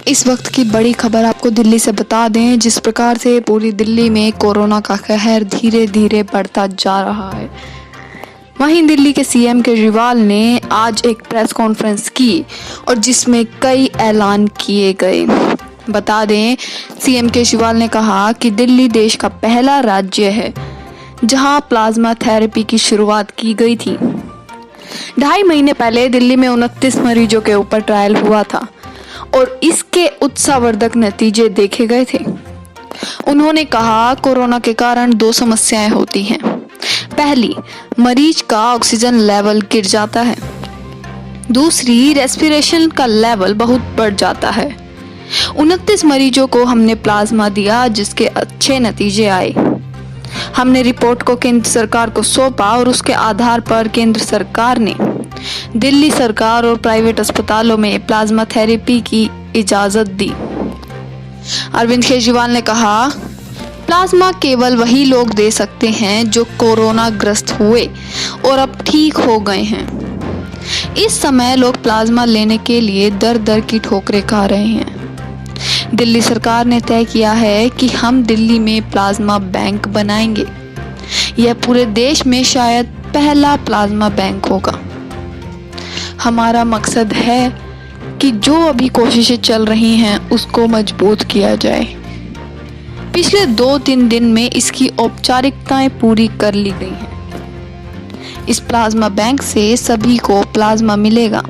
इस वक्त की बड़ी खबर आपको दिल्ली से बता दें। जिस प्रकार से पूरी दिल्ली में कोरोना का कहर धीरे धीरे बढ़ता जा रहा है, वहीं दिल्ली के सीएम केजरीवाल ने आज एक प्रेस कॉन्फ्रेंस की और जिसमें कई ऐलान किए गए। बता दें, सीएम केजरीवाल ने कहा कि दिल्ली देश का पहला राज्य है जहां प्लाज्मा थेरेपी की शुरुआत की गई थी। 2.5 महीने पहले दिल्ली में 29 मरीजों के ऊपर ट्रायल हुआ था और इसके उत्साहवर्धक नतीजे देखे गए थे। उन्होंने कहा, कोरोना के कारण 2 समस्याएं होती हैं। पहली, मरीज का ऑक्सीजन लेवल गिर जाता है। दूसरी, रेस्पिरेशन का लेवल बहुत बढ़ जाता है। 29 मरीजों को हमने प्लाज्मा दिया जिसके अच्छे नतीजे आए। हमने रिपोर्ट को केंद्र सरकार को सौंपा और उसके आधार पर केंद्र सरकार ने दिल्ली सरकार और प्राइवेट अस्पतालों में प्लाज्मा थेरेपी की इजाजत दी। अरविंद केजरीवाल ने कहा, प्लाज्मा केवल वही लोग दे सकते हैं जो कोरोना ग्रस्त हुए और अब ठीक हो गए हैं। इस समय लोग प्लाज्मा लेने के लिए दर दर की ठोकरें खा रहे हैं। दिल्ली सरकार ने तय किया है कि हम दिल्ली में प्लाज्मा बैंक बनाएंगे। यह पूरे देश में शायद पहला प्लाज्मा बैंक होगा। हमारा मकसद है कि जो अभी कोशिशें चल रही हैं उसको मजबूत किया जाए। पिछले 2-3 दिन में इसकी औपचारिकताएं पूरी कर ली गई हैं। इस प्लाज्मा बैंक से सभी को प्लाज्मा मिलेगा,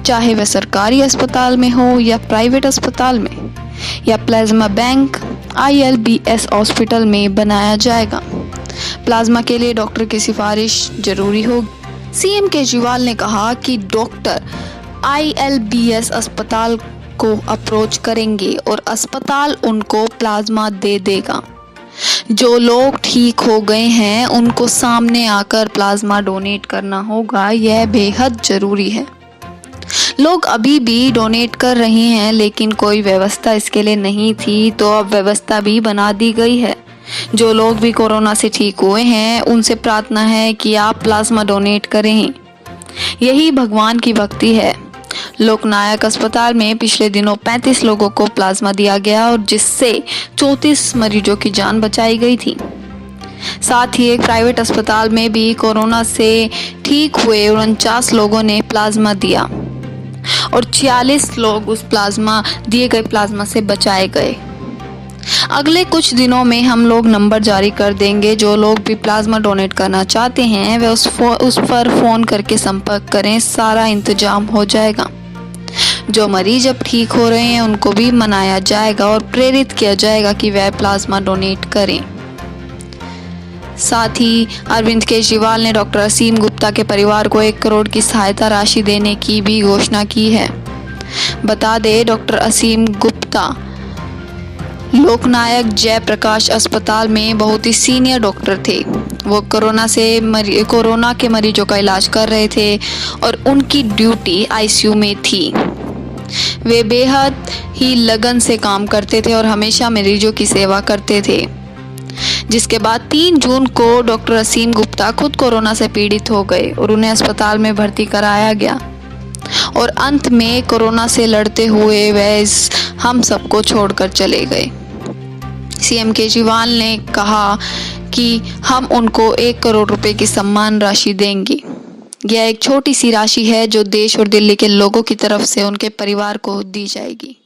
चाहे वह सरकारी अस्पताल में हो या प्राइवेट अस्पताल में। यह प्लाज्मा बैंक ILBS हॉस्पिटल में बनाया जाएगा। प्लाज्मा के लिए डॉक्टर की सिफारिश जरूरी होगी। सीएम केजरीवाल ने कहा कि डॉक्टर ILBS अस्पताल को अप्रोच करेंगे और अस्पताल उनको प्लाज्मा दे देगा। जो लोग ठीक हो गए हैं उनको सामने आकर प्लाज्मा डोनेट करना होगा। यह बेहद जरूरी है। लोग अभी भी डोनेट कर रहे हैं, लेकिन कोई व्यवस्था इसके लिए नहीं थी, तो अब व्यवस्था भी बना दी गई है। जो लोग भी कोरोना से ठीक हुए हैं उनसे प्रार्थना है कि आप प्लाज्मा डोनेट करें। यही भगवान की भक्ति है। लोकनायक अस्पताल में पिछले दिनों 35 लोगों को प्लाज्मा दिया गया और जिससे 34 मरीजों की जान बचाई गई थी। साथ ही एक प्राइवेट अस्पताल में भी कोरोना से ठीक हुए 49 लोगों ने प्लाज्मा दिया और 46 लोग उस दिए गए प्लाज्मा से बचाए गए। अगले कुछ दिनों में हम लोग नंबर जारी कर देंगे। जो लोग भी प्लाज्मा डोनेट करना चाहते हैं वे उस पर फ़ोन करके संपर्क करें, सारा इंतजाम हो जाएगा। जो मरीज अब ठीक हो रहे हैं उनको भी मनाया जाएगा और प्रेरित किया जाएगा कि वह प्लाज्मा डोनेट करें। साथ ही अरविंद केजरीवाल ने डॉक्टर असीम गुप्ता के परिवार को 1 करोड़ की सहायता राशि देने की भी घोषणा की है। बता दें, डॉक्टर असीम गुप्ता लोकनायक जयप्रकाश अस्पताल में बहुत ही सीनियर डॉक्टर थे। वो कोरोना के मरीजों का इलाज कर रहे थे और उनकी ड्यूटी ICU में थी। वे बेहद ही लगन से काम करते थे और हमेशा मरीजों की सेवा करते थे। जिसके बाद 3 जून को डॉक्टर असीम गुप्ता खुद कोरोना से पीड़ित हो गए और उन्हें अस्पताल में भर्ती कराया गया और अंत में कोरोना से लड़ते हुए वह हम सबको छोड़कर चले गए। सीएम केजरीवाल ने कहा कि हम उनको 1 करोड़ रुपए की सम्मान राशि देंगे। यह एक छोटी सी राशि है जो देश और दिल्ली के लोगों की तरफ से उनके परिवार को दी जाएगी।